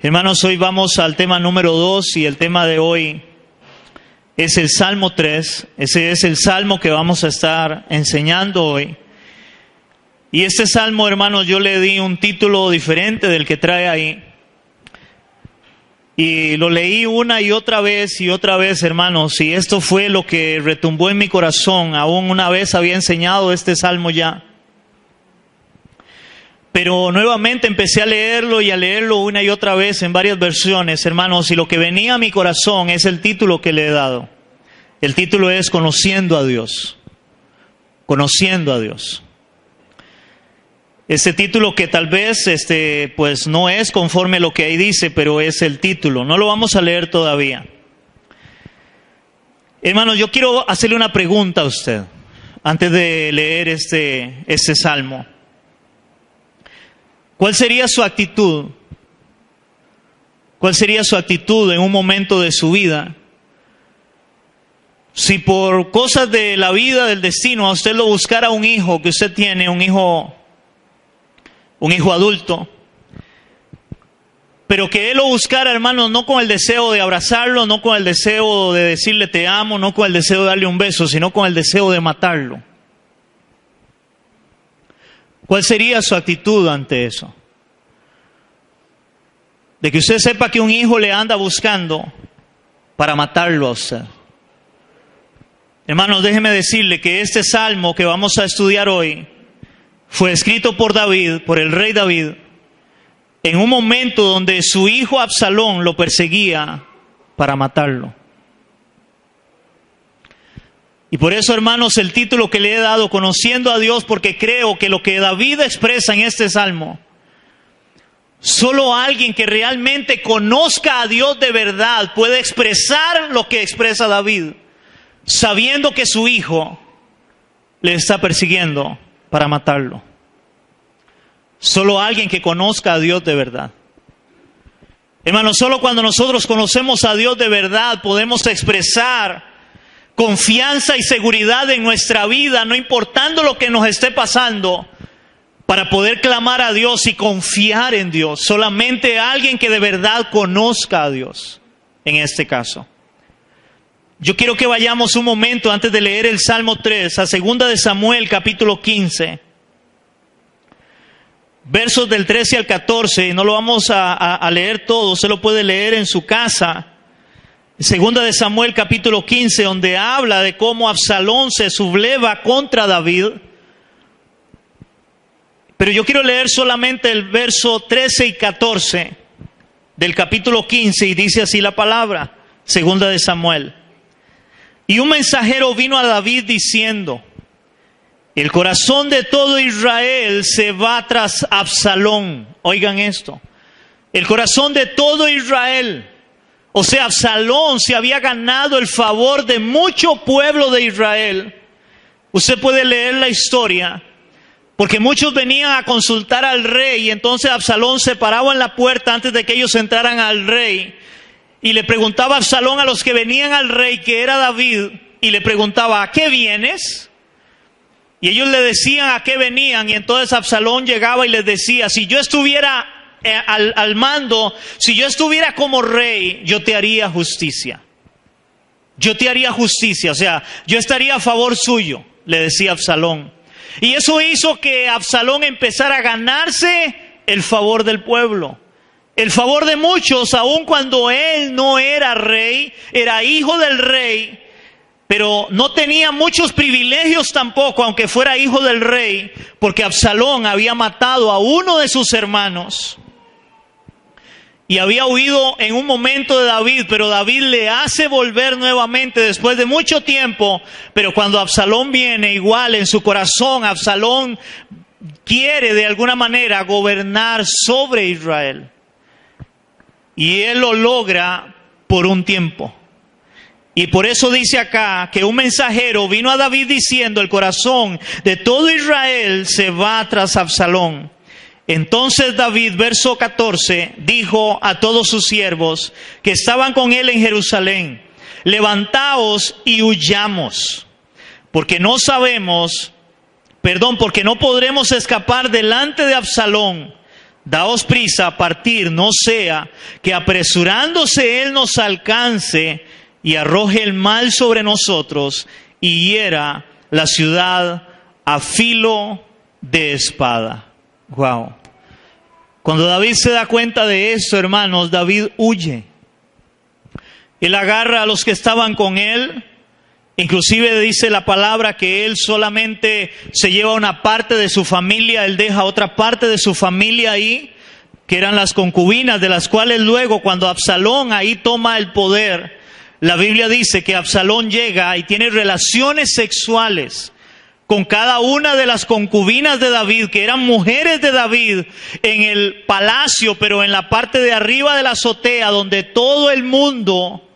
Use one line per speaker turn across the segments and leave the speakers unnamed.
Hermanos, hoy vamos al tema número 2 y el tema de hoy es el Salmo 3. Ese es el Salmo que vamos a estar enseñando hoy. Y este Salmo, hermanos, yo le di un título diferente del que trae ahí. Y lo leí una y otra vez, hermanos, y esto fue lo que retumbó en mi corazón. Aún una vez había enseñado este Salmo ya. Pero nuevamente empecé a leerlo y a leerlo una y otra vez en varias versiones, hermanos, y lo que venía a mi corazón es el título que le he dado. El título es Conociendo a Dios. Conociendo a Dios. Este título que tal vez pues no es conforme a lo que ahí dice, pero es el título. No lo vamos a leer todavía. Hermanos, yo quiero hacerle una pregunta a usted antes de leer este salmo. ¿Cuál sería su actitud? ¿Cuál sería su actitud en un momento de su vida? Si por cosas de la vida, del destino, a usted lo buscara un hijo que usted tiene, un hijo adulto, pero que él lo buscara, hermano, no con el deseo de abrazarlo, no con el deseo de decirle te amo, no con el deseo de darle un beso, sino con el deseo de matarlo. ¿Cuál sería su actitud ante eso? De que usted sepa que un hijo le anda buscando para matarlo a usted. Hermanos, déjeme decirle que este salmo que vamos a estudiar hoy fue escrito por David, por el rey David, en un momento donde su hijo Absalón lo perseguía para matarlo. Y por eso, hermanos, el título que le he dado, Conociendo a Dios, porque creo que lo que David expresa en este salmo, solo alguien que realmente conozca a Dios de verdad puede expresar lo que expresa David, sabiendo que su hijo le está persiguiendo para matarlo. Solo alguien que conozca a Dios de verdad. Hermanos, solo cuando nosotros conocemos a Dios de verdad podemos expresar confianza y seguridad en nuestra vida, no importando lo que nos esté pasando, para poder clamar a Dios y confiar en Dios. Solamente alguien que de verdad conozca a Dios, en este caso. Yo quiero que vayamos un momento antes de leer el Salmo 3 a 2 de Samuel capítulo 15. Versos del 13 al 14, no lo vamos a leer todo, usted lo puede leer en su casa. 2 de Samuel capítulo 15, donde habla de cómo Absalón se subleva contra David. Pero yo quiero leer solamente el verso 13 y 14 del capítulo 15 y dice así la palabra, 2 de Samuel. Y un mensajero vino a David diciendo: el corazón de todo Israel se va tras Absalón. Oigan esto. El corazón de todo Israel. O sea, Absalón se había ganado el favor de mucho pueblo de Israel. Usted puede leer la historia. Porque muchos venían a consultar al rey y entonces Absalón se paraba en la puerta antes de que ellos entraran al rey. Y le preguntaba a Absalón a los que venían al rey, que era David, y le preguntaba: ¿a qué vienes? Y ellos le decían a qué venían, y entonces Absalón llegaba y les decía: si yo estuviera al mando, si yo estuviera como rey, yo te haría justicia. Yo te haría justicia, o sea, yo estaría a favor suyo, le decía Absalón. Y eso hizo que Absalón empezara a ganarse el favor del pueblo. El favor de muchos, aun cuando él no era rey, era hijo del rey, pero no tenía muchos privilegios tampoco, aunque fuera hijo del rey, porque Absalón había matado a uno de sus hermanos. Y había huido en un momento de David, pero David le hace volver nuevamente después de mucho tiempo. Pero cuando Absalón viene, igual en su corazón, Absalón quiere de alguna manera gobernar sobre Israel. Y él lo logra por un tiempo. Y por eso dice acá que un mensajero vino a David diciendo: el corazón de todo Israel se va tras Absalón. Entonces David, verso 14, dijo a todos sus siervos que estaban con él en Jerusalén: levantaos y huyamos, porque no podremos escapar delante de Absalón, daos prisa a partir, no sea que apresurándose él nos alcance y arroje el mal sobre nosotros y hiera la ciudad a filo de espada. Wow. Cuando David se da cuenta de esto, hermanos, David huye. Él agarra a los que estaban con él. Inclusive dice la palabra que él solamente se lleva una parte de su familia, él deja otra parte de su familia ahí, que eran las concubinas, de las cuales luego cuando Absalón ahí toma el poder, la Biblia dice que Absalón llega y tiene relaciones sexuales con cada una de las concubinas de David, que eran mujeres de David, en el palacio, pero en la parte de arriba de la azotea, donde todo el mundo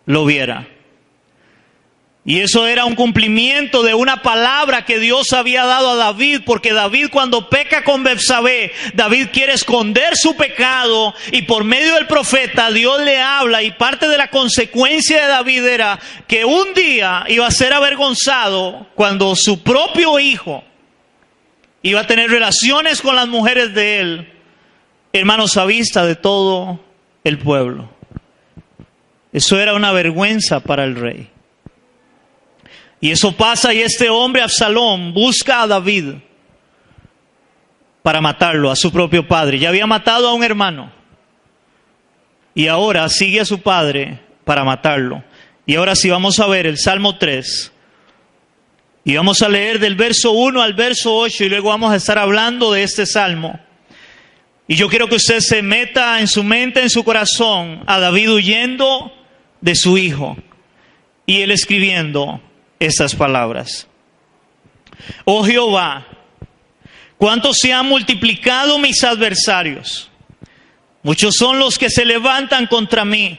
lo viera. Y eso era un cumplimiento de una palabra que Dios había dado a David, porque David cuando peca con Betsabé, David quiere esconder su pecado y por medio del profeta Dios le habla, y parte de la consecuencia de David era que un día iba a ser avergonzado cuando su propio hijo iba a tener relaciones con las mujeres de él, hermanos, a vista de todo el pueblo. Eso era una vergüenza para el rey. Y eso pasa, y este hombre Absalón busca a David para matarlo, a su propio padre. Ya había matado a un hermano y ahora sigue a su padre para matarlo. Y ahora sí vamos a ver el Salmo 3 y vamos a leer del verso 1 al verso 8 y luego vamos a estar hablando de este Salmo. Y yo quiero que usted se meta en su mente, en su corazón, a David huyendo de su hijo y él escribiendo estas palabras. Oh Jehová, cuánto se han multiplicado mis adversarios. Muchos son los que se levantan contra mí.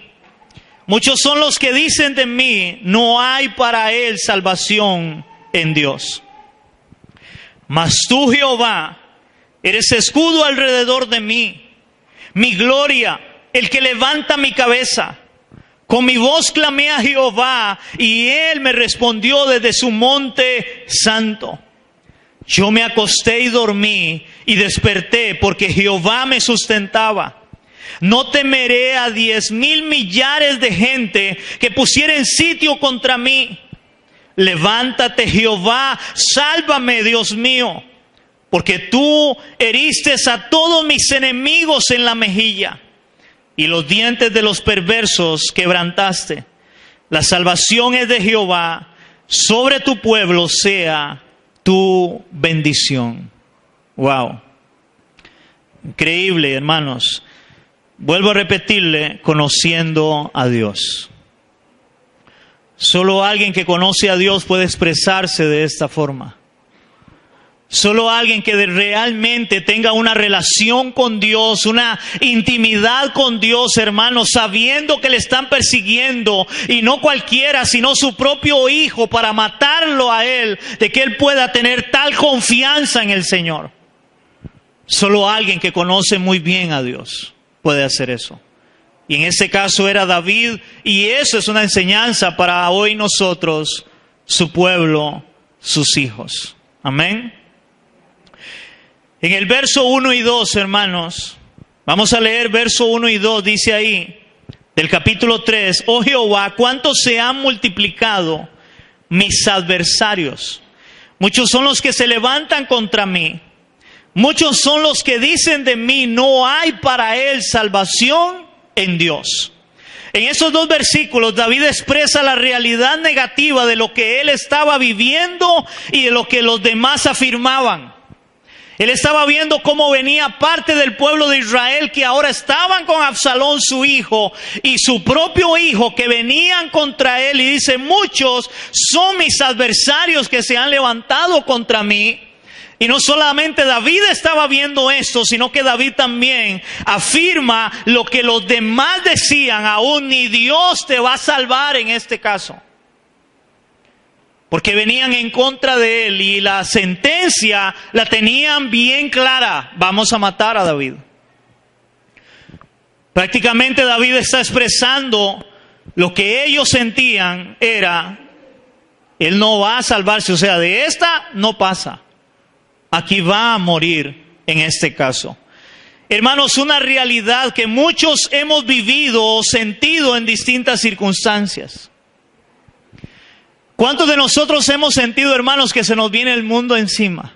Muchos son los que dicen de mí, no hay para él salvación en Dios. Mas tú, Jehová, eres escudo alrededor de mí, mi gloria, el que levanta mi cabeza. Con mi voz clamé a Jehová y él me respondió desde su monte santo. Yo me acosté y dormí y desperté porque Jehová me sustentaba. No temeré a 10,000 millares de gente que pusieren sitio contra mí. Levántate, Jehová, sálvame, Dios mío, porque tú heriste a todos mis enemigos en la mejilla. Y los dientes de los perversos quebrantaste. La salvación es de Jehová, sobre tu pueblo sea tu bendición. Wow. Increíble, hermanos. Vuelvo a repetirle, conociendo a Dios. Solo alguien que conoce a Dios puede expresarse de esta forma. Solo alguien que realmente tenga una relación con Dios, una intimidad con Dios, hermanos, sabiendo que le están persiguiendo, y no cualquiera, sino su propio hijo, para matarlo a él, de que él pueda tener tal confianza en el Señor. Solo alguien que conoce muy bien a Dios puede hacer eso. Y en ese caso era David, y eso es una enseñanza para hoy nosotros, su pueblo, sus hijos. Amén. En el verso 1 y 2, hermanos, vamos a leer verso 1 y 2, dice ahí, del capítulo 3, oh Jehová, cuánto se han multiplicado mis adversarios. Muchos son los que se levantan contra mí. Muchos son los que dicen de mí, no hay para él salvación en Dios. En esos dos versículos, David expresa la realidad negativa de lo que él estaba viviendo y de lo que los demás afirmaban. Él estaba viendo cómo venía parte del pueblo de Israel que ahora estaban con Absalón su hijo y su propio hijo, que venían contra él, y dice, muchos son mis adversarios que se han levantado contra mí. Y no solamente David estaba viendo esto, sino que David también afirma lo que los demás decían, aún ni Dios te va a salvar en este caso. Porque venían en contra de él y la sentencia la tenían bien clara. Vamos a matar a David. Prácticamente David está expresando lo que ellos sentían era, él no va a salvarse. O sea, de esta no pasa. Aquí va a morir en este caso. hermanos, una realidad que muchos hemos vivido o sentido en distintas circunstancias. ¿Cuántos de nosotros hemos sentido, hermanos, que se nos viene el mundo encima?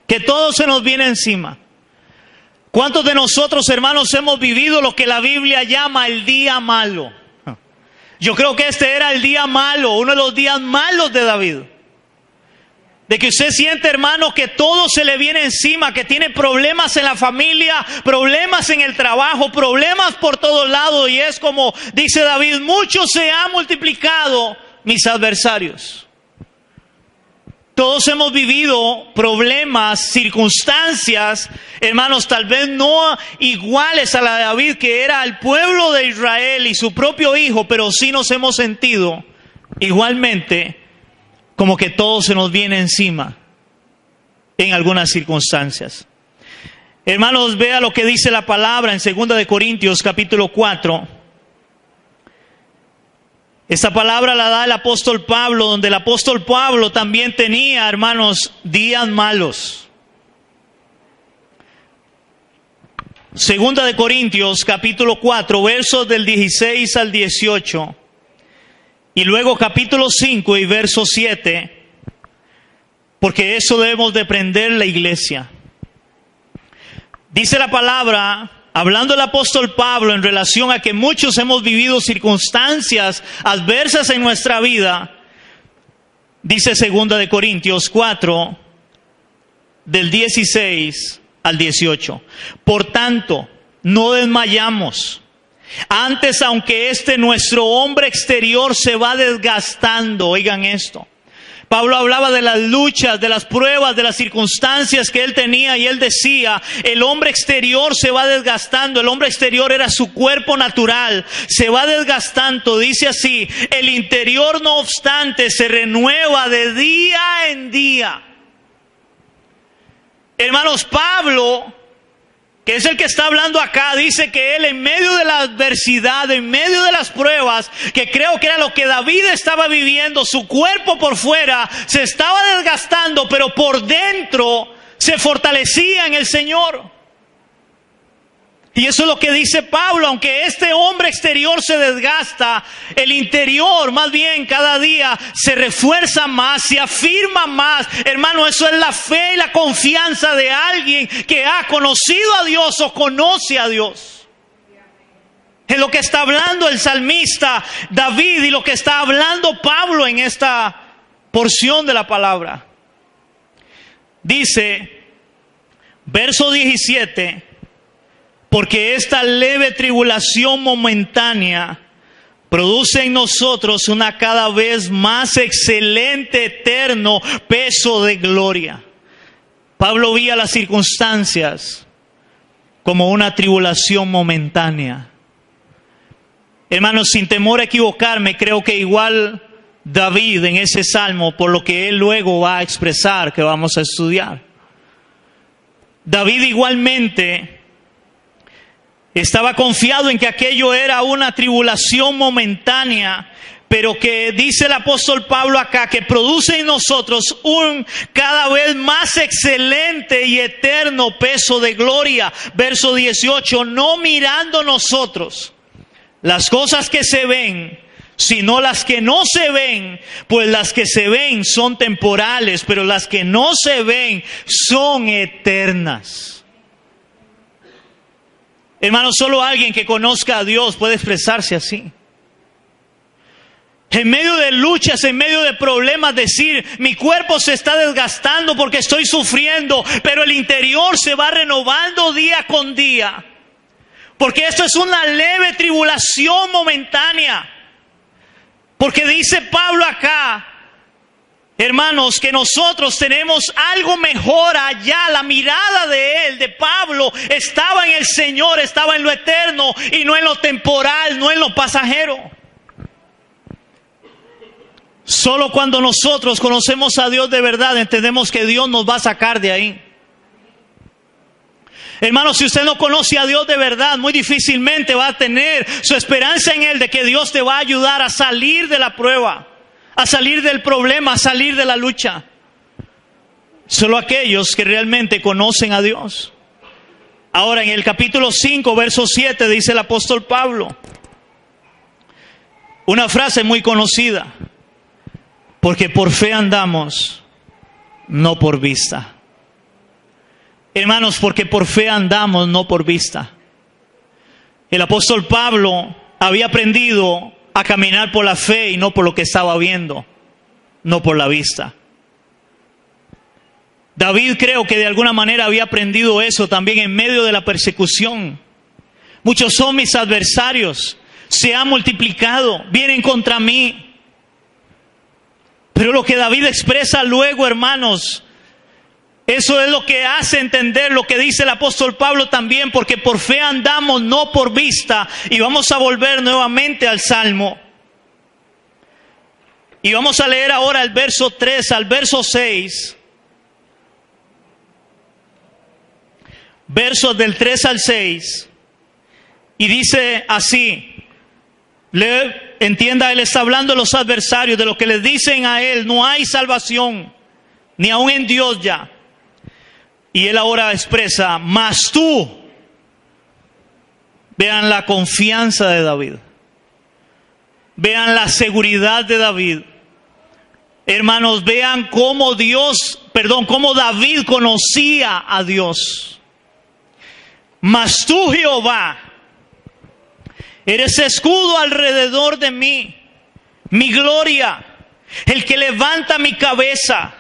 Que todo se nos viene encima. ¿Cuántos de nosotros, hermanos, hemos vivido lo que la Biblia llama el día malo? Yo creo que este era el día malo, uno de los días malos de David. De que usted siente, hermano, que todo se le viene encima, que tiene problemas en la familia, problemas en el trabajo, problemas por todos lados. Y es como dice David, mucho se ha multiplicado mis adversarios. Todos hemos vivido problemas, circunstancias, hermanos, tal vez no iguales a la de David, que era el pueblo de Israel y su propio hijo, pero sí nos hemos sentido igualmente como que todo se nos viene encima en algunas circunstancias. Hermanos, vea lo que dice la palabra en 2 de Corintios capítulo 4. Esta palabra la da el apóstol Pablo, donde el apóstol Pablo también tenía, hermanos, días malos. 2 de Corintios, capítulo 4, versos del 16 al 18. Y luego capítulo 5 y verso 7. Porque eso debemos de aprender la iglesia. Dice la palabra, hablando el apóstol Pablo en relación a que muchos hemos vivido circunstancias adversas en nuestra vida, dice 2 de Corintios 4, del 16 al 18. Por tanto, no desmayamos. Antes, aunque nuestro hombre exterior se va desgastando, oigan esto. Pablo hablaba de las luchas, de las pruebas, de las circunstancias que él tenía, y él decía, el hombre exterior se va desgastando. El hombre exterior era su cuerpo natural, se va desgastando. Dice así, el interior no obstante se renueva de día en día. Hermanos, Pablo, que es el que está hablando acá, dice que él en medio de la adversidad, en medio de las pruebas, que creo que era lo que David estaba viviendo, su cuerpo por fuera se estaba desgastando, pero por dentro se fortalecía en el Señor. Y eso es lo que dice Pablo, aunque este hombre exterior se desgasta, el interior más bien cada día se refuerza más, se afirma más. Hermano, eso es la fe y la confianza de alguien que ha conocido a Dios o conoce a Dios. Es lo que está hablando el salmista David y lo que está hablando Pablo en esta porción de la palabra. Dice, verso 17, porque esta leve tribulación momentánea produce en nosotros una cada vez más excelente, eterno peso de gloria. Pablo veía las circunstancias como una tribulación momentánea. Hermanos, sin temor a equivocarme, creo que igual David en ese salmo, por lo que él luego va a expresar, que vamos a estudiar. David igualmente estaba confiado en que aquello era una tribulación momentánea, pero que dice el apóstol Pablo acá, que produce en nosotros un cada vez más excelente y eterno peso de gloria. Verso 18, no mirando nosotros las cosas que se ven, sino las que no se ven, pues las que se ven son temporales, pero las que no se ven son eternas. Hermano, solo alguien que conozca a Dios puede expresarse así. En medio de luchas, en medio de problemas, decir, mi cuerpo se está desgastando porque estoy sufriendo, pero el interior se va renovando día con día. Porque esto es una leve tribulación momentánea. Porque dice Pablo acá, hermanos, que nosotros tenemos algo mejor allá. La mirada de él, de Pablo, estaba en el Señor, estaba en lo eterno y no en lo temporal, no en lo pasajero. Solo cuando nosotros conocemos a Dios de verdad, entendemos que Dios nos va a sacar de ahí. Hermanos, si usted no conoce a Dios de verdad, muy difícilmente va a tener su esperanza en Él de que Dios te va a ayudar a salir de la prueba, a salir del problema, a salir de la lucha. Solo aquellos que realmente conocen a Dios. Ahora, en el capítulo 5, verso 7, dice el apóstol Pablo una frase muy conocida: porque por fe andamos, no por vista. Hermanos, porque por fe andamos, no por vista. El apóstol Pablo había aprendido a caminar por la fe y no por lo que estaba viendo, no por la vista. David, creo que de alguna manera había aprendido eso también en medio de la persecución. Muchos son mis adversarios, se han multiplicado, vienen contra mí. Pero lo que David expresa luego, hermanos, eso es lo que hace entender lo que dice el apóstol Pablo también, porque por fe andamos, no por vista. Y vamos a volver nuevamente al Salmo. Y vamos a leer ahora el verso 3 al verso 6. Versos del 3 al 6. Y dice así. Entienda, él está hablando de los adversarios, de lo que les dicen a él: no hay salvación, ni aun en Dios ya. Y él ahora expresa: mas tú. Vean la confianza de David. Vean la seguridad de David. Hermanos, vean cómo cómo David conocía a Dios. Mas tú, Jehová, eres escudo alrededor de mí, mi gloria, el que levanta mi cabeza.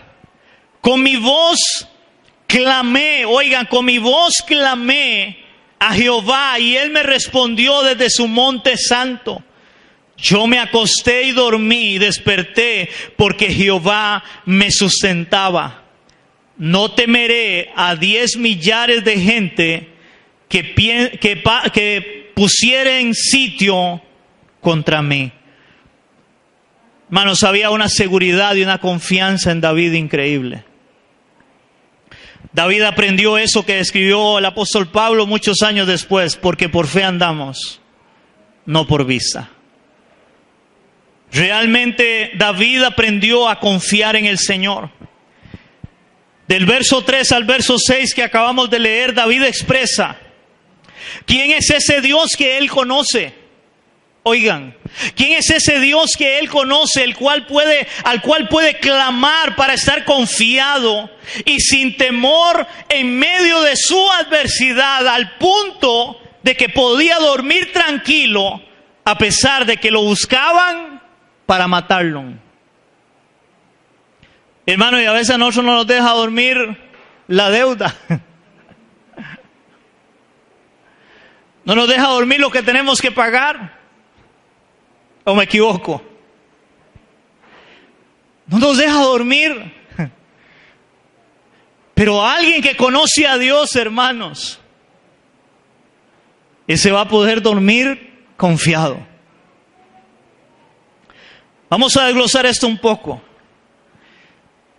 Con mi voz clamé, oigan, con mi voz clamé a Jehová y Él me respondió desde su monte santo. Yo me acosté y dormí y desperté porque Jehová me sustentaba. No temeré a 10 millares de gente que pusieren sitio contra mí. Hermanos, había una seguridad y una confianza en David increíble. David aprendió eso que escribió el apóstol Pablo muchos años después: porque por fe andamos, no por vista. Realmente David aprendió a confiar en el Señor. Del verso 3 al verso 6 que acabamos de leer, David expresa: ¿quién es ese Dios que él conoce? Oigan, ¿quién es ese Dios que él conoce, al cual puede clamar para estar confiado y sin temor en medio de su adversidad, al punto de que podía dormir tranquilo a pesar de que lo buscaban para matarlo? Hermano, y a veces a nosotros no nos deja dormir la deuda. No nos deja dormir lo que tenemos que pagar. ¿O me equivoco? No nos deja dormir. Pero alguien que conoce a Dios, hermanos, ese va a poder dormir confiado. Vamos a desglosar esto un poco.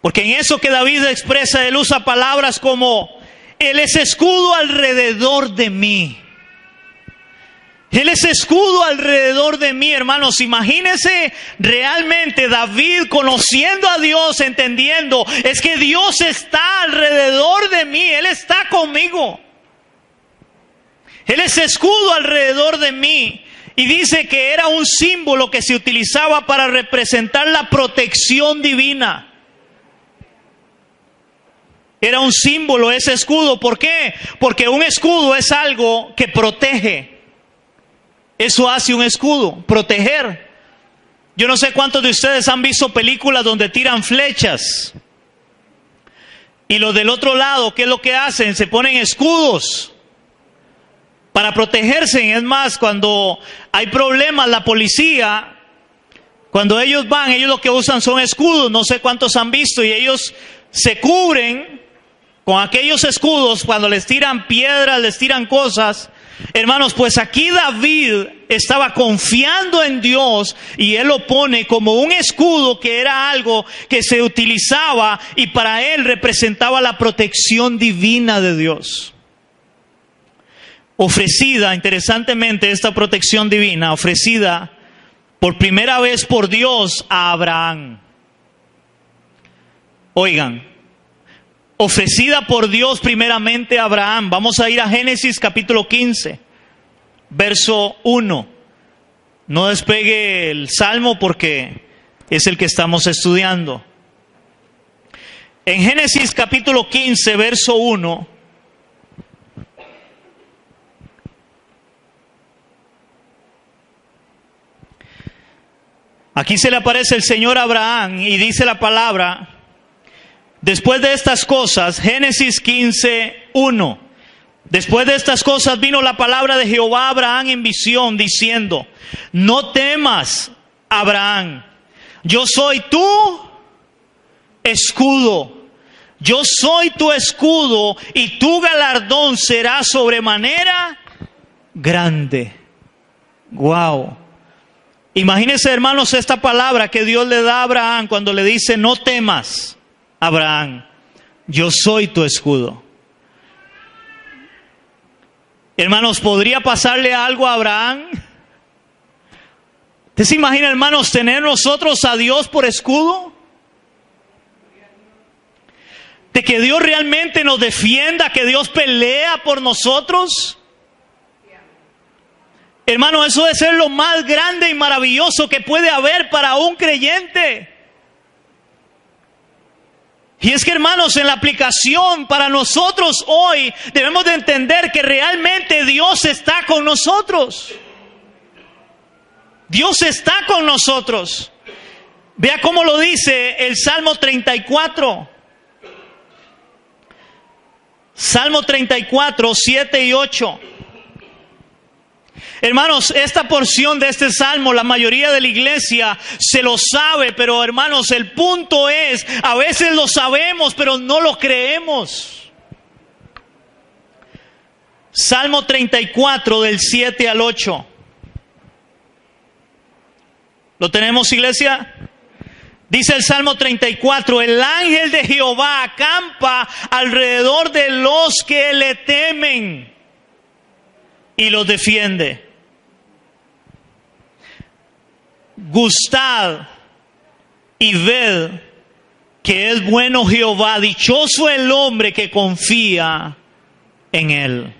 Porque en eso que David expresa, él usa palabras como: Él es escudo alrededor de mí. Él es escudo alrededor de mí, hermanos. Imagínense realmente David conociendo a Dios, entendiendo: es que Dios está alrededor de mí, Él está conmigo. Él es escudo alrededor de mí. Y dice que era un símbolo que se utilizaba para representar la protección divina. Era un símbolo ese escudo. ¿Por qué? Porque un escudo es algo que protege. Eso hace un escudo, proteger. Yo no sé cuántos de ustedes han visto películas donde tiran flechas. Y los del otro lado, ¿qué es lo que hacen? Se ponen escudos para protegerse. Es más, cuando hay problemas, la policía, cuando ellos van, ellos lo que usan son escudos. No sé cuántos han visto. Y ellos se cubren con aquellos escudos cuando les tiran piedras, les tiran cosas. Hermanos, pues aquí David estaba confiando en Dios y él lo pone como un escudo, que era algo que se utilizaba y para él representaba la protección divina de Dios. Ofrecida, interesantemente, esta protección divina, ofrecida por primera vez por Dios a Abraham. Oigan, ofrecida por Dios primeramente a Abraham. Vamos a ir a Génesis capítulo 15, verso 1. No despegue el salmo porque es el que estamos estudiando. En Génesis capítulo 15, verso 1. Aquí se le aparece el Señor a Abraham y dice la palabra: después de estas cosas, Génesis 15, 1. Después de estas cosas vino la palabra de Jehová a Abraham en visión, diciendo: no temas, Abraham, yo soy tu escudo. Yo soy tu escudo y tu galardón será sobremanera grande. Wow. Imagínense, hermanos, esta palabra que Dios le da a Abraham cuando le dice: no temas, Abraham, yo soy tu escudo. Hermanos, ¿podría pasarle algo a Abraham? ¿Usted se imagina, hermanos, tener nosotros a Dios por escudo? De que Dios realmente nos defienda, que Dios pelea por nosotros. Hermano, eso debe ser lo más grande y maravilloso que puede haber para un creyente. Y es que, hermanos, en la aplicación para nosotros hoy debemos de entender que realmente Dios está con nosotros. Dios está con nosotros. Vea cómo lo dice el Salmo 34. Salmo 34, 7 y 8. Hermanos, esta porción de este salmo, la mayoría de la iglesia se lo sabe, pero hermanos, el punto es, a veces lo sabemos, pero no lo creemos. Salmo 34, del 7 al 8. ¿Lo tenemos, iglesia? Dice el Salmo 34, el ángel de Jehová acampa alrededor de los que le temen y los defiende. Gustad y ved que es bueno Jehová, dichoso el hombre que confía en él.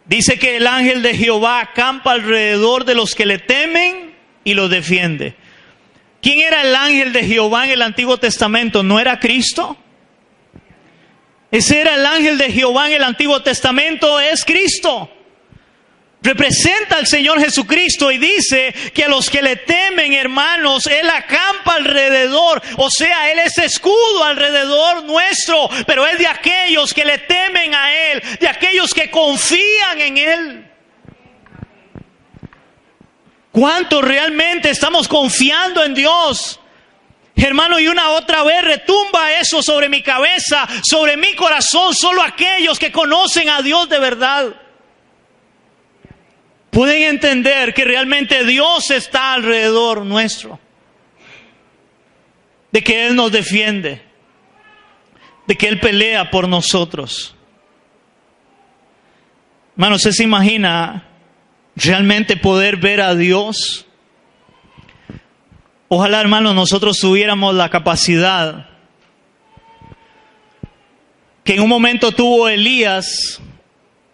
Dice que el ángel de Jehová acampa alrededor de los que le temen y los defiende. ¿Quién era el ángel de Jehová en el Antiguo Testamento? ¿No era Cristo? Ese era el ángel de Jehová en el Antiguo Testamento, es Cristo. Representa al Señor Jesucristo y dice que a los que le temen, hermanos, Él acampa alrededor. O sea, Él es escudo alrededor nuestro, pero es de aquellos que le temen a Él, de aquellos que confían en Él. ¿Cuánto realmente estamos confiando en Dios? Hermano, y una otra vez retumba eso sobre mi cabeza, sobre mi corazón. Solo aquellos que conocen a Dios de verdad pueden entender que realmente Dios está alrededor nuestro, de que Él nos defiende, de que Él pelea por nosotros. Hermano, ¿usted se imagina realmente poder ver a Dios? Ojalá, hermano, nosotros tuviéramos la capacidad que en un momento tuvo Elías.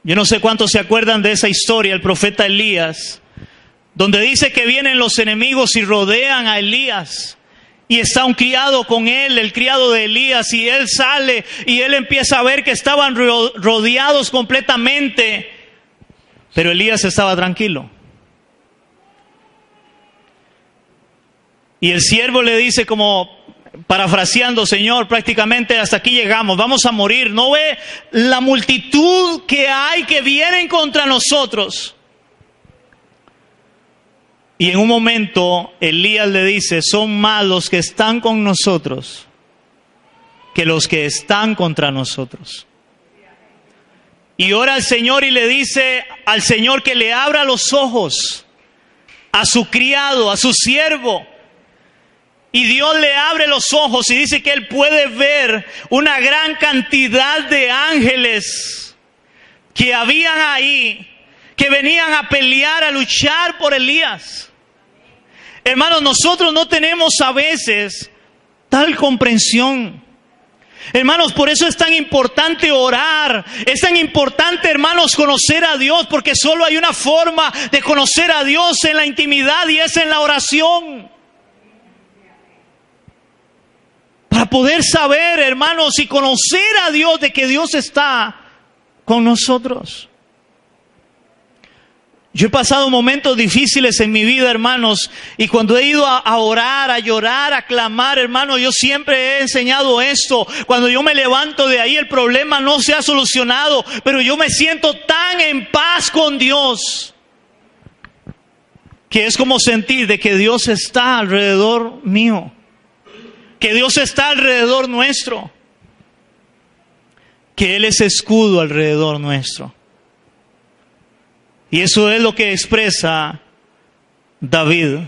Yo no sé cuántos se acuerdan de esa historia, el profeta Elías, donde dice que vienen los enemigos y rodean a Elías. Y está un criado con él, el criado de Elías, y él sale y él empieza a ver que estaban rodeados completamente. Pero Elías estaba tranquilo. Y el siervo le dice, como parafraseando: Señor, prácticamente hasta aquí llegamos, vamos a morir. ¿No ve la multitud que hay que vienen contra nosotros? Y en un momento Elías le dice: son más los que están con nosotros que los que están contra nosotros. Y ora al Señor y le dice al Señor que le abra los ojos a su criado, a su siervo. Y Dios le abre los ojos y dice que él puede ver una gran cantidad de ángeles que habían ahí, que venían a pelear, a luchar por Elías. Hermanos, nosotros no tenemos a veces tal comprensión. Hermanos, por eso es tan importante orar. Es tan importante, hermanos, conocer a Dios, porque solo hay una forma de conocer a Dios en la intimidad y es en la oración. Para poder saber, hermanos, y conocer a Dios, de que Dios está con nosotros. Yo he pasado momentos difíciles en mi vida, hermanos, y cuando he ido a orar, a llorar, a clamar, hermanos, yo siempre he enseñado esto. Cuando yo me levanto de ahí, el problema no se ha solucionado, pero yo me siento tan en paz con Dios, que es como sentir de que Dios está alrededor mío, que Dios está alrededor nuestro, que Él es escudo alrededor nuestro. Y eso es lo que expresa David.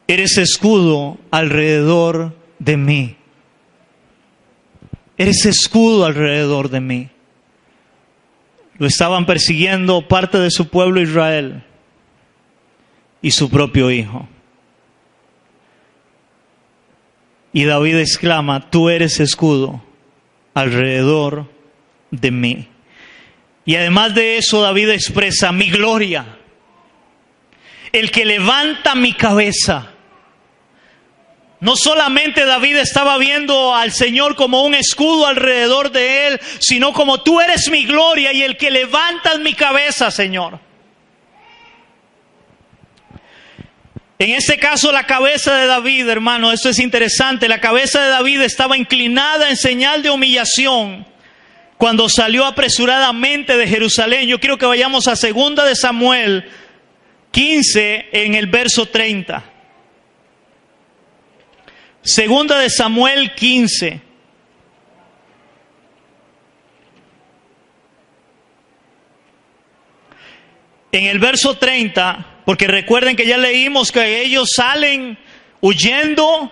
Eres escudo alrededor de mí. Eres escudo alrededor de mí. Lo estaban persiguiendo parte de su pueblo Israel y su propio hijo. Y David exclama: tú eres escudo alrededor de mí. Y además de eso, David expresa: mi gloria, el que levanta mi cabeza. No solamente David estaba viendo al Señor como un escudo alrededor de él, sino como: tú eres mi gloria y el que levantas mi cabeza, Señor. En este caso, la cabeza de David, hermano, esto es interesante, la cabeza de David estaba inclinada en señal de humillación cuando salió apresuradamente de Jerusalén. Yo quiero que vayamos a 2 de Samuel 15 en el verso 30. 2 de Samuel 15. En el verso 30, porque recuerden que ya leímos que ellos salen huyendo,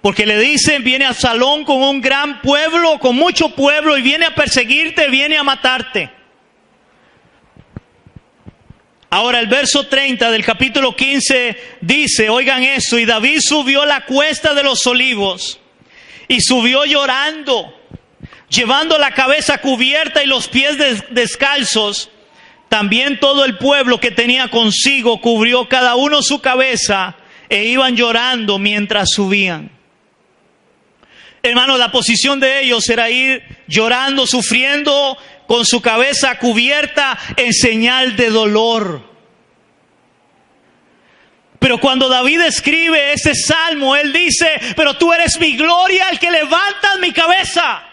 porque le dicen: viene Absalón con un gran pueblo, con mucho pueblo, y viene a perseguirte, viene a matarte. Ahora el verso 30 del capítulo 15 dice, oigan esto: y David subió la cuesta de los olivos, y subió llorando, llevando la cabeza cubierta y los pies descalzos. También todo el pueblo que tenía consigo cubrió cada uno su cabeza, e iban llorando mientras subían. Hermanos, la posición de ellos era ir llorando, sufriendo, con su cabeza cubierta en señal de dolor. Pero cuando David escribe este salmo, él dice: pero tú eres mi gloria, el que levantas mi cabeza.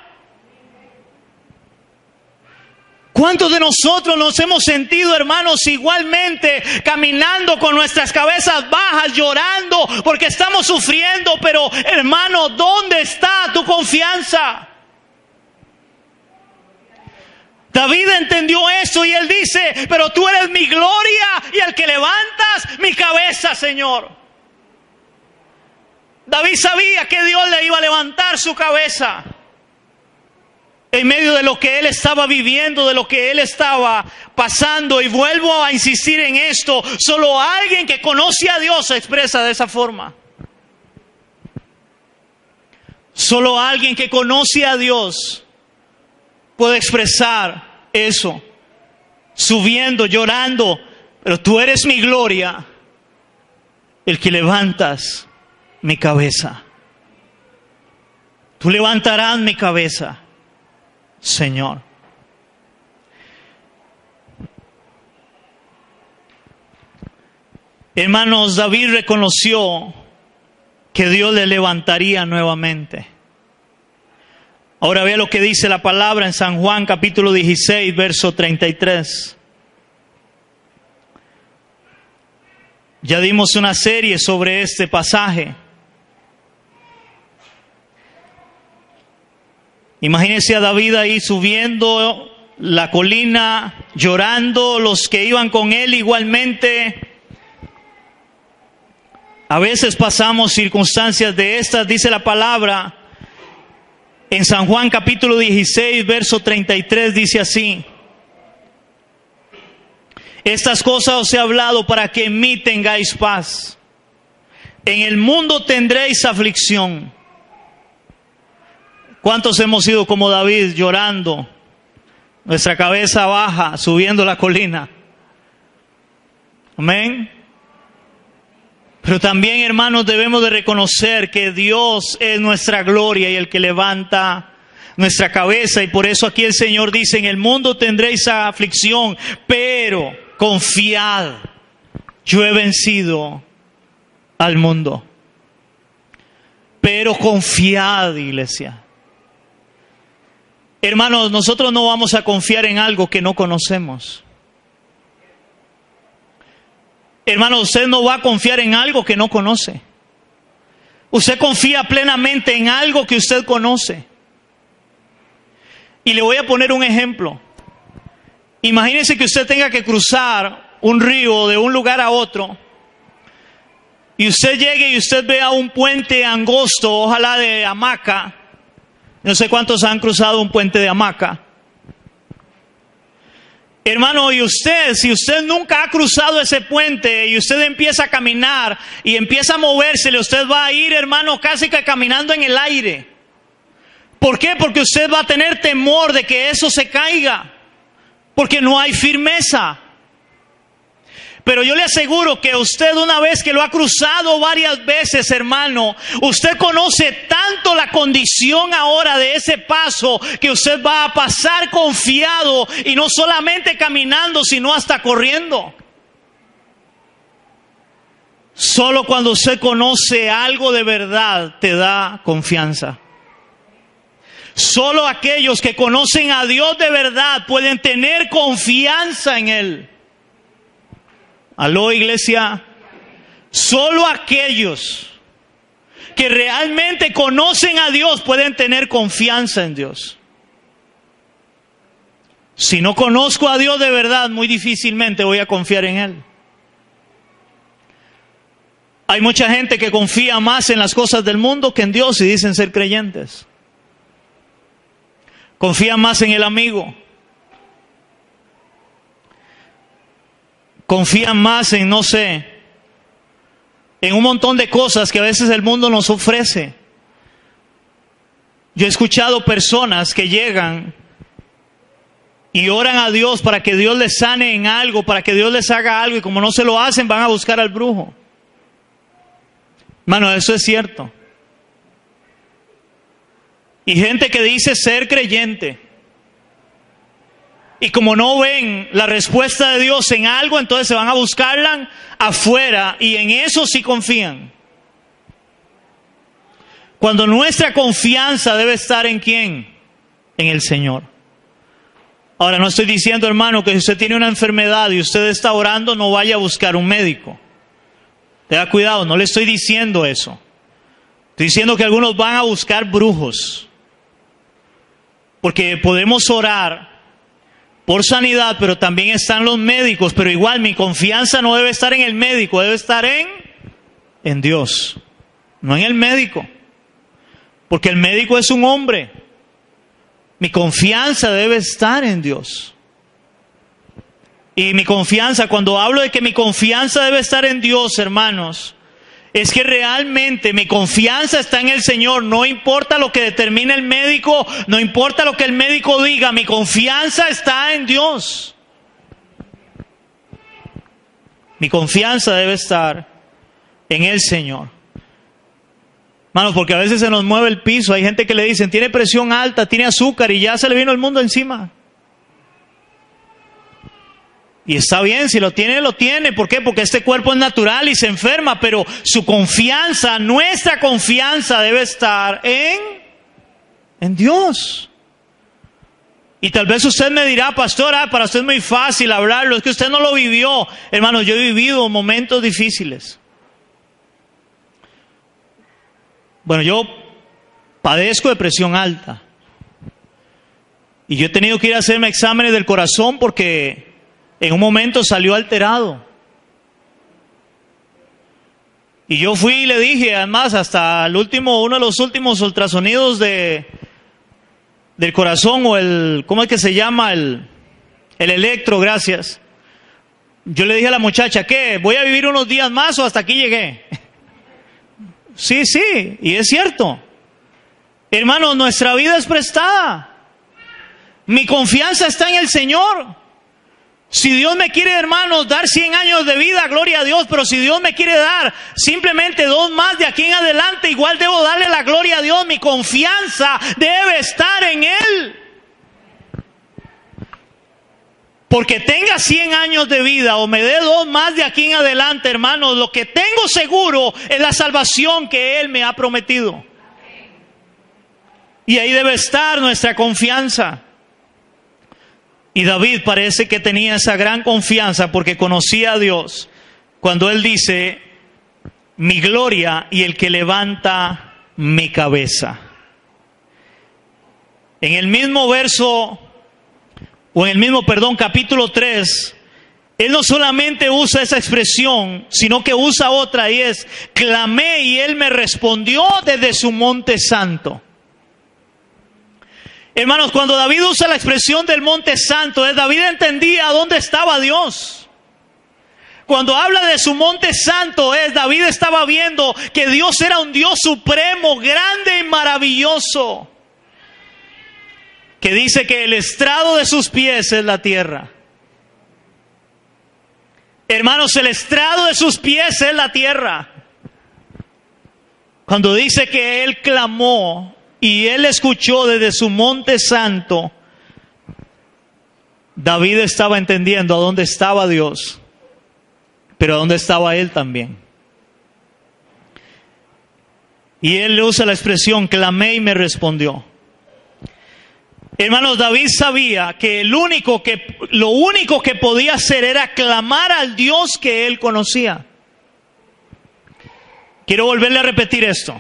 ¿Cuántos de nosotros nos hemos sentido, hermanos, igualmente caminando con nuestras cabezas bajas, llorando porque estamos sufriendo? Pero, hermano, ¿dónde está tu confianza? David entendió eso y él dice: pero tú eres mi gloria y el que levantas mi cabeza, Señor. David sabía que Dios le iba a levantar su cabeza en medio de lo que él estaba viviendo, de lo que él estaba pasando. Y vuelvo a insistir en esto: solo alguien que conoce a Dios se expresa de esa forma. Solo alguien que conoce a Dios puede expresar eso, subiendo, llorando: pero tú eres mi gloria, el que levantas mi cabeza. Tú levantarás mi cabeza, Señor. Hermanos, David reconoció que Dios le levantaría nuevamente. Ahora vea lo que dice la palabra en San Juan capítulo 16, verso 33. Ya dimos una serie sobre este pasaje. Imagínense a David ahí subiendo la colina, llorando, los que iban con él igualmente. A veces pasamos circunstancias de estas, dice la palabra. En San Juan capítulo 16, verso 33 dice así: estas cosas os he hablado para que en mí tengáis paz. En el mundo tendréis aflicción. ¿Cuántos hemos sido como David, llorando, nuestra cabeza baja, subiendo la colina? Amén. Pero también, hermanos, debemos de reconocer que Dios es nuestra gloria y el que levanta nuestra cabeza. Y por eso aquí el Señor dice, en el mundo tendréis aflicción, pero confiad, yo he vencido al mundo. Pero confiad, iglesia. Hermanos, nosotros no vamos a confiar en algo que no conocemos. Hermano, usted no va a confiar en algo que no conoce. Usted confía plenamente en algo que usted conoce. Y le voy a poner un ejemplo. Imagínese que usted tenga que cruzar un río de un lugar a otro. Y usted llegue y usted vea un puente angosto, ojalá de hamaca. No sé cuántos han cruzado un puente de hamaca. Hermano, y usted, si usted nunca ha cruzado ese puente y usted empieza a caminar y empieza a movérsele, usted va a ir, hermano, casi que caminando en el aire. ¿Por qué? Porque usted va a tener temor de que eso se caiga, porque no hay firmeza. Pero yo le aseguro que usted, una vez que lo ha cruzado varias veces, hermano, usted conoce tanto la condición ahora de ese paso que usted va a pasar confiado y no solamente caminando, sino hasta corriendo. Solo cuando usted conoce algo de verdad te da confianza. Solo aquellos que conocen a Dios de verdad pueden tener confianza en Él. Aló, iglesia. Solo aquellos que realmente conocen a Dios pueden tener confianza en Dios. Si no conozco a Dios de verdad, muy difícilmente voy a confiar en Él. Hay mucha gente que confía más en las cosas del mundo que en Dios y dicen ser creyentes. Confía más en el amigo. Confían más en, no sé, en un montón de cosas que a veces el mundo nos ofrece. Yo he escuchado personas que llegan y oran a Dios para que Dios les sane en algo, para que Dios les haga algo, y como no se lo hacen, van a buscar al brujo. Hermano, eso es cierto. Y gente que dice ser creyente, y como no ven la respuesta de Dios en algo, entonces se van a buscarla afuera, y en eso sí confían. Cuando nuestra confianza debe estar ¿en quién? En el Señor. Ahora, no estoy diciendo, hermano, que si usted tiene una enfermedad y usted está orando, no vaya a buscar un médico. Tenga cuidado, no le estoy diciendo eso. Estoy diciendo que algunos van a buscar brujos. Porque podemos orar por sanidad, pero también están los médicos. Pero igual mi confianza no debe estar en el médico, debe estar en Dios, no en el médico. Porque el médico es un hombre. Mi confianza debe estar en Dios. Y mi confianza, cuando hablo de que mi confianza debe estar en Dios, hermanos, es que realmente mi confianza está en el Señor. No importa lo que determine el médico, no importa lo que el médico diga, mi confianza está en Dios. Mi confianza debe estar en el Señor. Hermanos, porque a veces se nos mueve el piso. Hay gente que le dicen, tiene presión alta, tiene azúcar, y ya se le vino el mundo encima. Y está bien, si lo tiene, lo tiene. ¿Por qué? Porque este cuerpo es natural y se enferma, pero su confianza, nuestra confianza debe estar en Dios. Y tal vez usted me dirá, pastor, para usted es muy fácil hablarlo, es que usted no lo vivió. Hermano, yo he vivido momentos difíciles. Bueno, yo padezco de presión alta. Y yo he tenido que ir a hacerme exámenes del corazón porque en un momento salió alterado. Y yo fui y le dije, además, hasta el último, uno de los últimos ultrasonidos del corazón, o el, ¿cómo es que se llama? El electro, gracias. Yo le dije a la muchacha, ¿qué? ¿Voy a vivir unos días más o hasta aquí llegué? Sí, y es cierto. Hermanos, nuestra vida es prestada. Mi confianza está en el Señor. Si Dios me quiere, hermanos, dar 100 años de vida, gloria a Dios. Pero si Dios me quiere dar simplemente 2 más de aquí en adelante, igual debo darle la gloria a Dios. Mi confianza debe estar en Él. Porque tenga 100 años de vida o me dé 2 más de aquí en adelante, hermanos, lo que tengo seguro es la salvación que Él me ha prometido. Y ahí debe estar nuestra confianza. Y David parece que tenía esa gran confianza porque conocía a Dios cuando él dice, mi gloria y el que levanta mi cabeza. En el mismo capítulo 3, él no solamente usa esa expresión, sino que usa otra y es, clamé y él me respondió desde su monte santo. Hermanos, cuando David usa la expresión del monte santo, David entendía dónde estaba Dios. Cuando habla de su monte santo, David estaba viendo que Dios era un Dios supremo, grande y maravilloso. Que dice que el estrado de sus pies es la tierra. Hermanos, el estrado de sus pies es la tierra. Cuando dice que él clamó y él escuchó desde su monte santo, David estaba entendiendo a dónde estaba Dios, pero a dónde estaba él también. Y él usa la expresión, clamé y me respondió. Hermanos, David sabía que lo único que podía hacer era clamar al Dios que él conocía. Quiero volverle a repetir esto.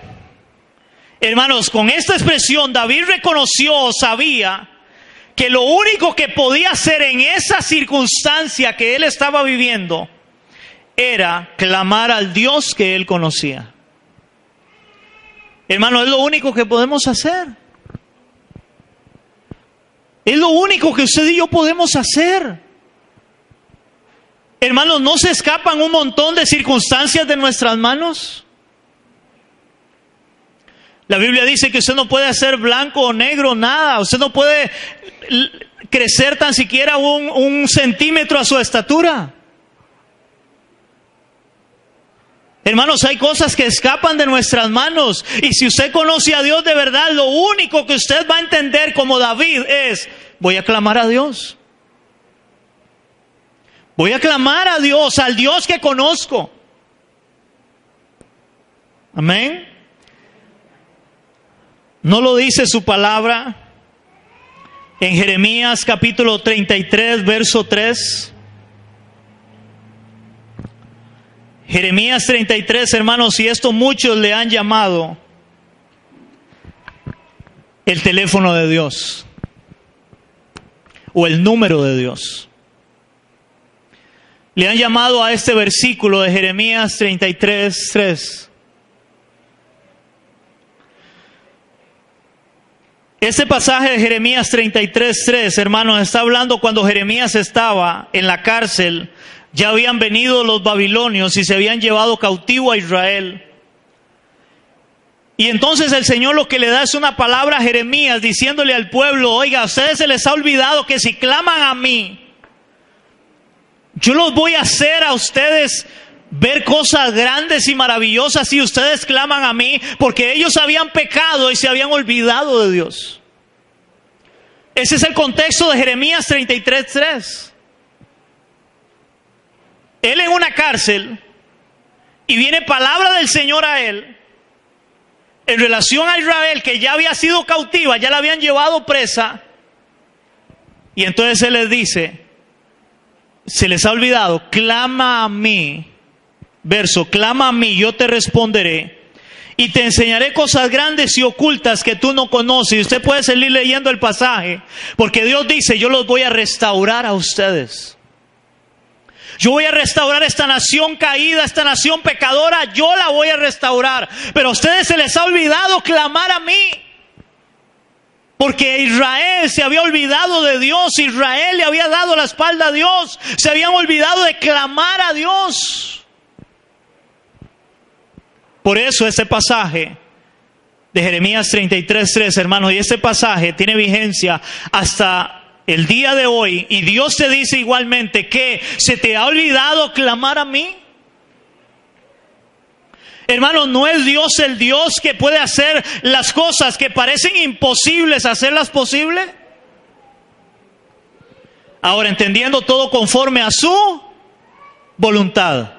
Hermanos, con esta expresión David reconoció, sabía que lo único que podía hacer en esa circunstancia que él estaba viviendo era clamar al Dios que él conocía. Hermanos, es lo único que podemos hacer. Es lo único que usted y yo podemos hacer. Hermanos, ¿no se escapan un montón de circunstancias de nuestras manos? La Biblia dice que usted no puede hacer blanco o negro, nada. Usted no puede crecer tan siquiera un centímetro a su estatura. Hermanos, hay cosas que escapan de nuestras manos. Y si usted conoce a Dios de verdad, lo único que usted va a entender como David es, voy a clamar a Dios. Voy a clamar a Dios, al Dios que conozco. Amén. ¿No lo dice su palabra en Jeremías capítulo 33, verso 3? Jeremías 33, hermanos, y esto muchos le han llamado el teléfono de Dios o el número de Dios. Le han llamado a este versículo de Jeremías 33, 3. Este pasaje de Jeremías 33, 3, hermanos, está hablando cuando Jeremías estaba en la cárcel. Ya habían venido los babilonios y se habían llevado cautivo a Israel. Y entonces el Señor lo que le da es una palabra a Jeremías diciéndole al pueblo, oiga, a ustedes se les ha olvidado que si claman a mí, yo los voy a hacer a ustedes ver cosas grandes y maravillosas si ustedes claman a mí, porque ellos habían pecado y se habían olvidado de Dios. Ese es el contexto de Jeremías 33, 3. Él en una cárcel y viene palabra del Señor a él en relación a Israel, que ya había sido cautiva, ya la habían llevado presa. Y entonces él les dice, se les ha olvidado, clama a mí. Verso, clama a mí, yo te responderé y te enseñaré cosas grandes y ocultas que tú no conoces. Y usted puede seguir leyendo el pasaje, porque Dios dice, yo los voy a restaurar a ustedes. Yo voy a restaurar esta nación caída, esta nación pecadora, yo la voy a restaurar. Pero a ustedes se les ha olvidado clamar a mí. Porque Israel se había olvidado de Dios, Israel le había dado la espalda a Dios, se habían olvidado de clamar a Dios. Por eso ese pasaje de Jeremías 33:3, hermanos, y este pasaje tiene vigencia hasta el día de hoy, y Dios te dice igualmente que ¿se te ha olvidado clamar a mí? Hermanos, ¿no es Dios el Dios que puede hacer las cosas que parecen imposibles, hacerlas posibles? Ahora, entendiendo todo conforme a su voluntad.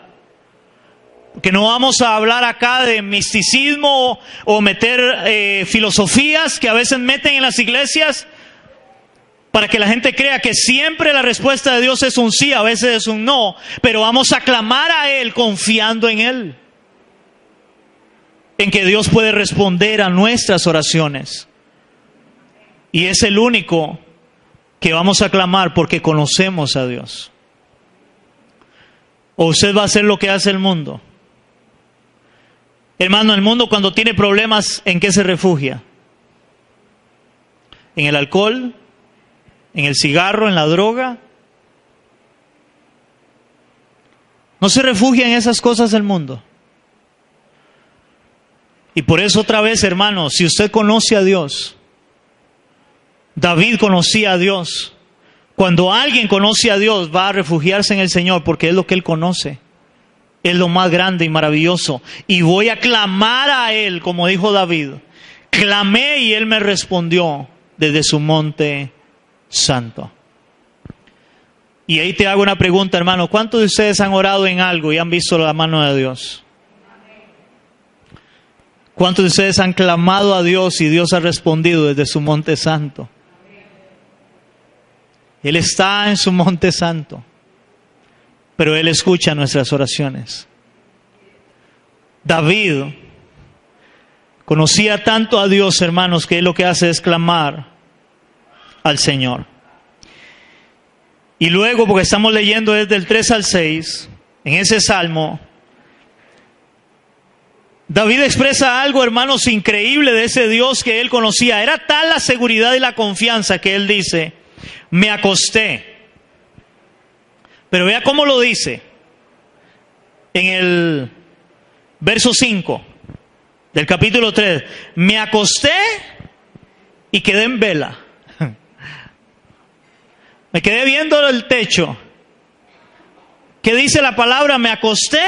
Que no vamos a hablar acá de misticismo o meter filosofías que a veces meten en las iglesias para que la gente crea que siempre la respuesta de Dios es un sí, a veces es un no. Pero vamos a clamar a Él confiando en Él. En que Dios puede responder a nuestras oraciones. Y es el único que vamos a clamar porque conocemos a Dios. ¿O usted va a hacer lo que hace el mundo? Hermano, el mundo cuando tiene problemas, ¿en qué se refugia? ¿En el alcohol? ¿En el cigarro? ¿En la droga? No se refugia en esas cosas del mundo. Y por eso otra vez, hermano, si usted conoce a Dios, David conocía a Dios. Cuando alguien conoce a Dios, va a refugiarse en el Señor porque es lo que Él conoce. Es lo más grande y maravilloso. Y voy a clamar a Él, como dijo David. Clamé y Él me respondió desde su monte santo. Y ahí te hago una pregunta, hermano. ¿Cuántos de ustedes han orado en algo y han visto la mano de Dios? ¿Cuántos de ustedes han clamado a Dios y Dios ha respondido desde su monte santo? Él está en su monte santo, pero Él escucha nuestras oraciones. David conocía tanto a Dios, hermanos, que Él lo que hace es clamar al Señor. Y luego, porque estamos leyendo desde el 3 al 6, en ese salmo, David expresa algo, hermanos, increíble de ese Dios que él conocía. Era tal la seguridad y la confianza que él dice, me acosté. Pero vea cómo lo dice. En el verso 5 del capítulo 3. Me acosté y quedé en vela. Me quedé viendo el techo. ¿Qué dice la palabra? Me acosté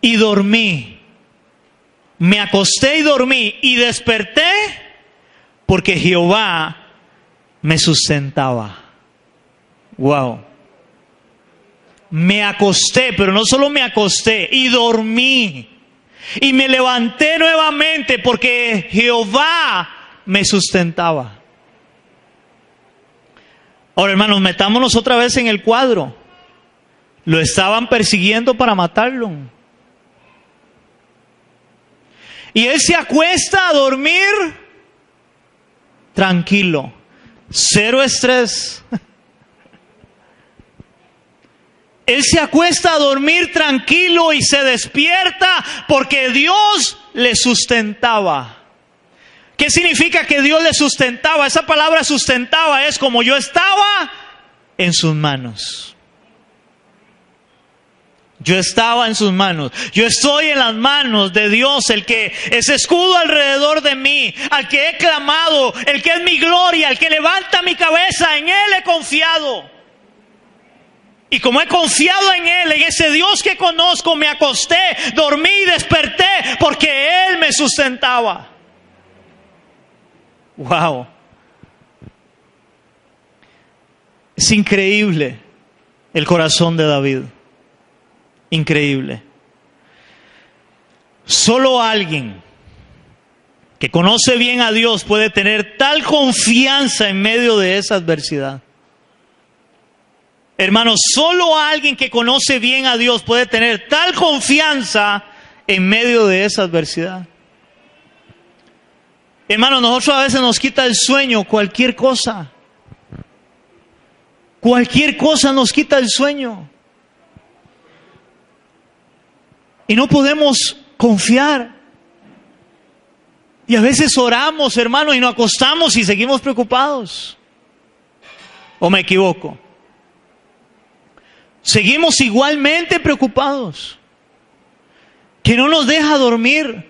y dormí. Me acosté y dormí y desperté porque Jehová me sustentaba. Wow. Me acosté, pero no solo me acosté, y dormí. Y me levanté nuevamente porque Jehová me sustentaba. Ahora, hermanos, metámonos otra vez en el cuadro. Lo estaban persiguiendo para matarlo. Y él se acuesta a dormir tranquilo, cero estrés. Él se acuesta a dormir tranquilo y se despierta porque Dios le sustentaba. ¿Qué significa que Dios le sustentaba? Esa palabra sustentaba es como yo estaba en sus manos. Yo estaba en sus manos. Yo estoy en las manos de Dios, el que es escudo alrededor de mí, al que he clamado, el que es mi gloria, el que levanta mi cabeza. En Él he confiado. Y como he confiado en Él, en ese Dios que conozco, me acosté, dormí y desperté porque Él me sustentaba. Wow. Es increíble el corazón de David. Increíble. Solo alguien que conoce bien a Dios puede tener tal confianza en medio de esa adversidad. Hermanos, solo alguien que conoce bien a Dios puede tener tal confianza en medio de esa adversidad. Hermanos, nosotros a veces nos quita el sueño cualquier cosa. Cualquier cosa nos quita el sueño. Y no podemos confiar. Y a veces oramos, hermanos, y nos acostamos y seguimos preocupados. ¿O me equivoco? Seguimos igualmente preocupados. Que no nos deja dormir.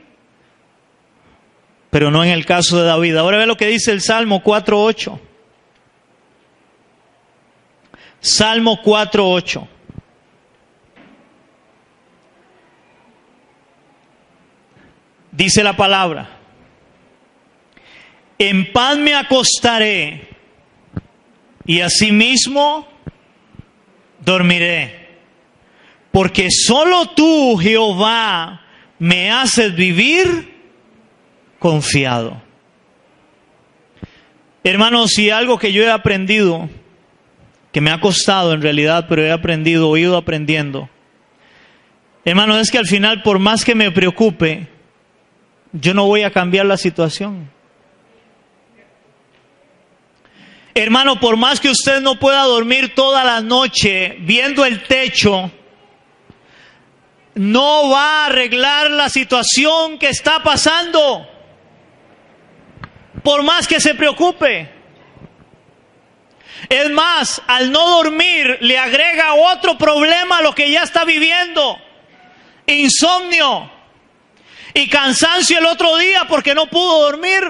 pero no en el caso de David. Ahora ve lo que dice el Salmo 4:8. Salmo 4:8. Dice la palabra: en paz me acostaré y asimismo dormiré, porque solo tú, Jehová, me haces vivir confiado. Hermanos, si algo que yo he aprendido, que me ha costado en realidad, pero he aprendido, he ido aprendiendo, hermanos, es que al final, por más que me preocupe, yo no voy a cambiar la situación. Hermano, por más que usted no pueda dormir toda la noche viendo el techo, no va a arreglar la situación que está pasando, por más que se preocupe. Es más, al no dormir le agrega otro problema a lo que ya está viviendo: insomnio y cansancio el otro día porque no pudo dormir.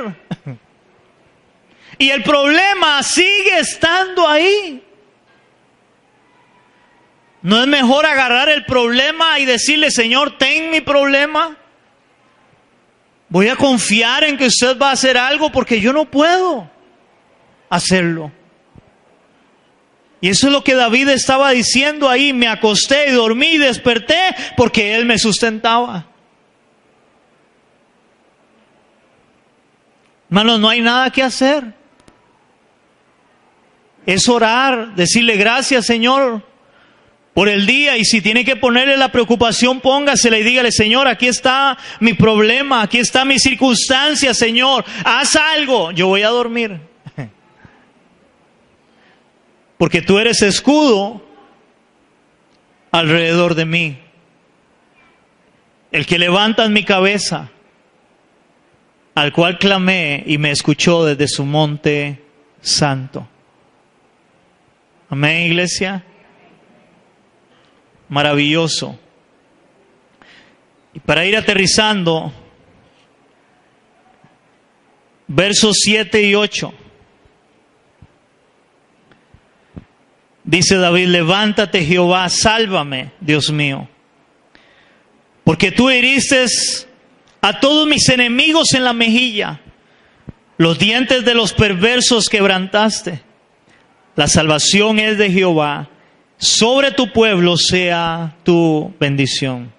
Y el problema sigue estando ahí. ¿No es mejor agarrar el problema y decirle: Señor, ten mi problema? Voy a confiar en que usted va a hacer algo porque yo no puedo hacerlo. Y eso es lo que David estaba diciendo ahí: me acosté y dormí y desperté porque Él me sustentaba. Hermanos, no hay nada que hacer. Es orar, decirle: gracias, Señor, por el día. Y si tiene que ponerle la preocupación, póngasela y dígale: Señor, aquí está mi problema, aquí está mi circunstancia, Señor, haz algo. Yo voy a dormir. Porque tú eres escudo alrededor de mí, el que levantas mi cabeza, al cual clamé y me escuchó desde su monte santo. Amén, iglesia. Maravilloso. Y para ir aterrizando, versos 7 y 8. Dice David: levántate, Jehová, sálvame, Dios mío, porque tú heriste a todos mis enemigos en la mejilla, los dientes de los perversos quebrantaste. La salvación es de Jehová, sobre tu pueblo sea tu bendición.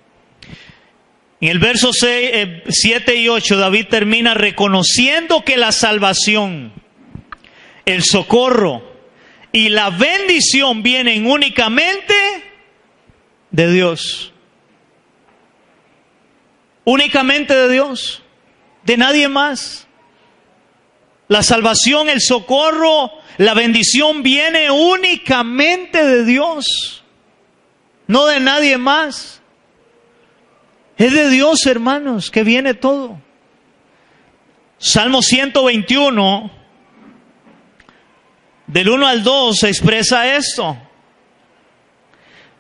En el verso 7 y 8, David termina reconociendo que la salvación, el socorro y la bendición vienen únicamente de Dios. Únicamente de Dios, de nadie más. La salvación, el socorro, la bendición viene únicamente de Dios, no de nadie más. Es de Dios, hermanos, que viene todo. Salmo 121, del 1 al 2, expresa esto.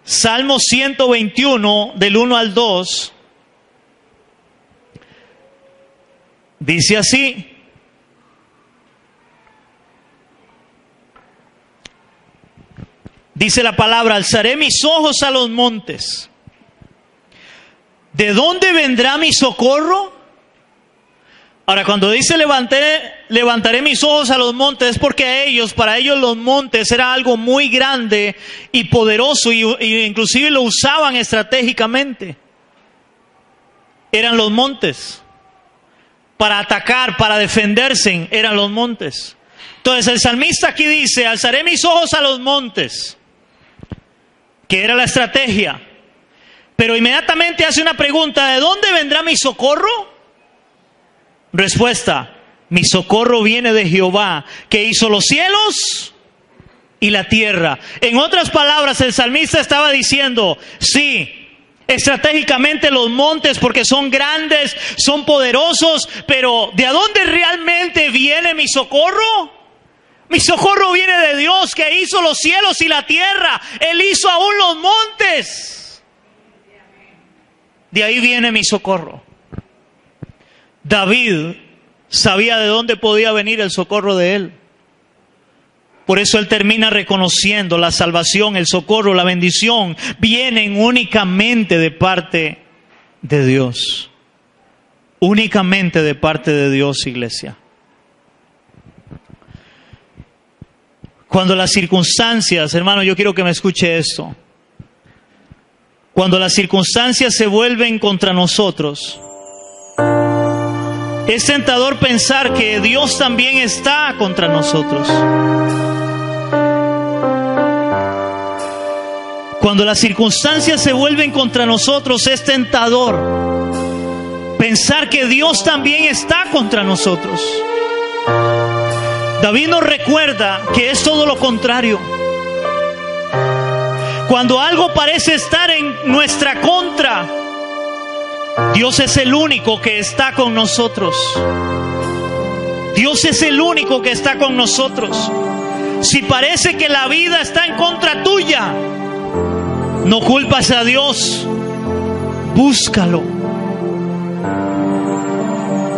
Salmo 121, del 1 al 2, dice así: dice la palabra: alzaré mis ojos a los montes. ¿De dónde vendrá mi socorro? Ahora, cuando dice levantaré mis ojos a los montes, es porque para ellos los montes era algo muy grande y poderoso, y inclusive lo usaban estratégicamente. Eran los montes. Para atacar, para defenderse, eran los montes. Entonces el salmista aquí dice: alzaré mis ojos a los montes, que era la estrategia. Pero inmediatamente hace una pregunta: ¿de dónde vendrá mi socorro? Respuesta: mi socorro viene de Jehová, que hizo los cielos y la tierra. En otras palabras, el salmista estaba diciendo: sí, estratégicamente los montes, porque son grandes, son poderosos, pero ¿de dónde realmente viene mi socorro? Mi socorro viene de Dios, que hizo los cielos y la tierra. Él hizo aún los montes. De ahí viene mi socorro. David sabía de dónde podía venir el socorro de él. Por eso él termina reconociendo la salvación, el socorro, la bendición, vienen únicamente de parte de Dios. Únicamente de parte de Dios, iglesia. Cuando las circunstancias, hermano, yo quiero que me escuche esto. Cuando las circunstancias se vuelven contra nosotros, es tentador pensar que Dios también está contra nosotros. Cuando las circunstancias se vuelven contra nosotros, es tentador pensar que Dios también está contra nosotros. David nos recuerda que es todo lo contrario. Cuando algo parece estar en nuestra contra, Dios es el único que está con nosotros. Dios es el único que está con nosotros. Si parece que la vida está en contra tuya, no culpas a Dios, búscalo.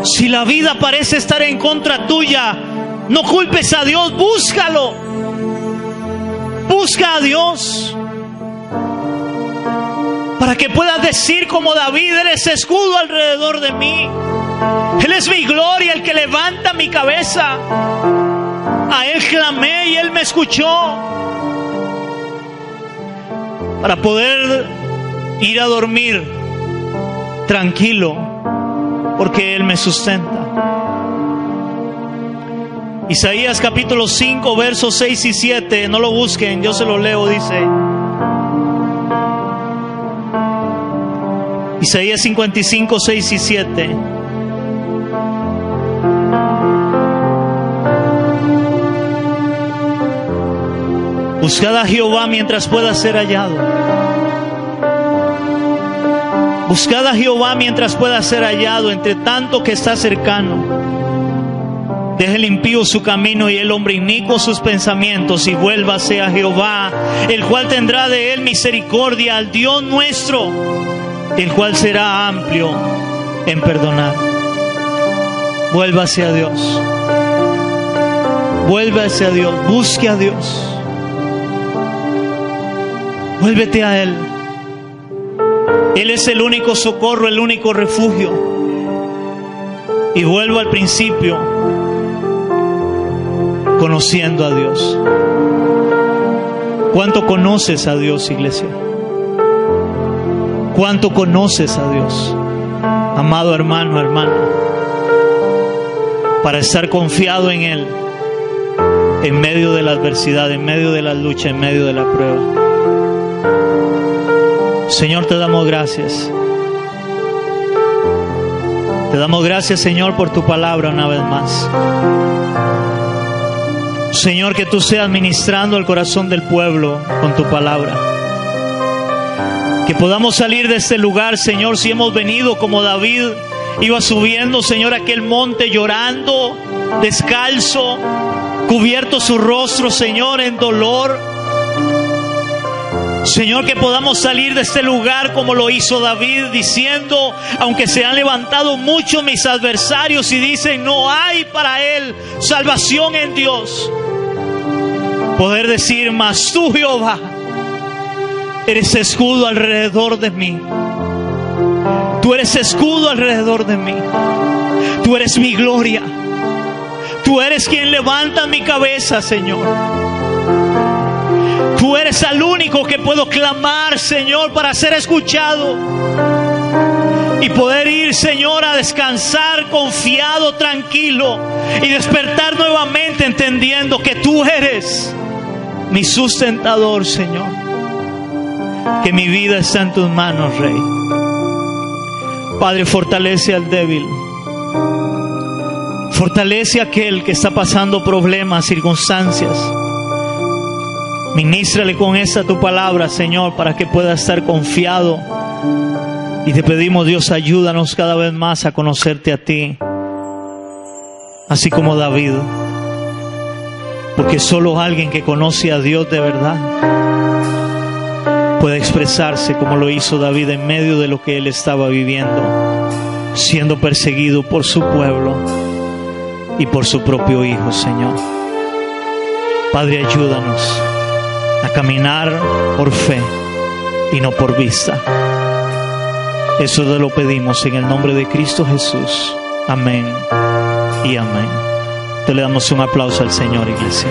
Si la vida parece estar en contra tuya, no culpes a Dios, búscalo. Busca a Dios para que puedas decir como David: Él es escudo alrededor de mí, Él es mi gloria, el que levanta mi cabeza. A Él clamé y Él me escuchó. Para poder ir a dormir tranquilo, porque Él me sustenta. Isaías capítulo 5, versos 6 y 7, no lo busquen, yo se lo leo, dice. Isaías 55, 6 y 7. Buscad a Jehová mientras pueda ser hallado. Buscad a Jehová mientras pueda ser hallado, entre tanto que está cercano. Deje el impío su camino y el hombre inicuo sus pensamientos, y vuélvase a Jehová, el cual tendrá de él misericordia, al Dios nuestro, el cual será amplio en perdonar. Vuélvase a Dios. Vuélvase a Dios. Busque a Dios. Vuélvete a Él. Él es el único socorro, el único refugio. Y vuelvo al principio, conociendo a Dios. ¿Cuánto conoces a Dios, iglesia? ¿Cuánto conoces a Dios, amado hermano, hermana? Para estar confiado en Él, en medio de la adversidad, en medio de la lucha, en medio de la prueba. Señor, te damos gracias. Te damos gracias, Señor, por tu palabra una vez más. Señor, que tú seas ministrando el corazón del pueblo con tu palabra. Que podamos salir de este lugar, Señor, si hemos venido como David iba subiendo, Señor, aquel monte llorando, descalzo, cubierto su rostro, Señor, en dolor. Señor, que podamos salir de este lugar como lo hizo David, diciendo: aunque se han levantado muchos mis adversarios y dicen no hay para él salvación en Dios, poder decir: mas tú, Jehová, eres escudo alrededor de mí. Tú eres escudo alrededor de mí. Tú eres mi gloria. Tú eres quien levanta mi cabeza, Señor. Tú eres el único que puedo clamar, Señor, para ser escuchado y poder ir, Señor, a descansar confiado, tranquilo, y despertar nuevamente entendiendo que tú eres mi sustentador, Señor. Que mi vida está en tus manos, Rey. Padre, fortalece al débil. Fortalece a aquel que está pasando problemas, circunstancias. Ministrale con esta tu palabra, Señor, para que pueda estar confiado. Y te pedimos, Dios, ayúdanos cada vez más a conocerte a ti, así como David. Porque solo alguien que conoce a Dios de verdad puede expresarse como lo hizo David en medio de lo que él estaba viviendo, siendo perseguido por su pueblo. y por su propio Hijo, Señor. Padre, ayúdanos a caminar por fe y no por vista. Eso te lo pedimos en el nombre de Cristo Jesús. Amén y amén. Te le damos un aplauso al Señor, iglesia.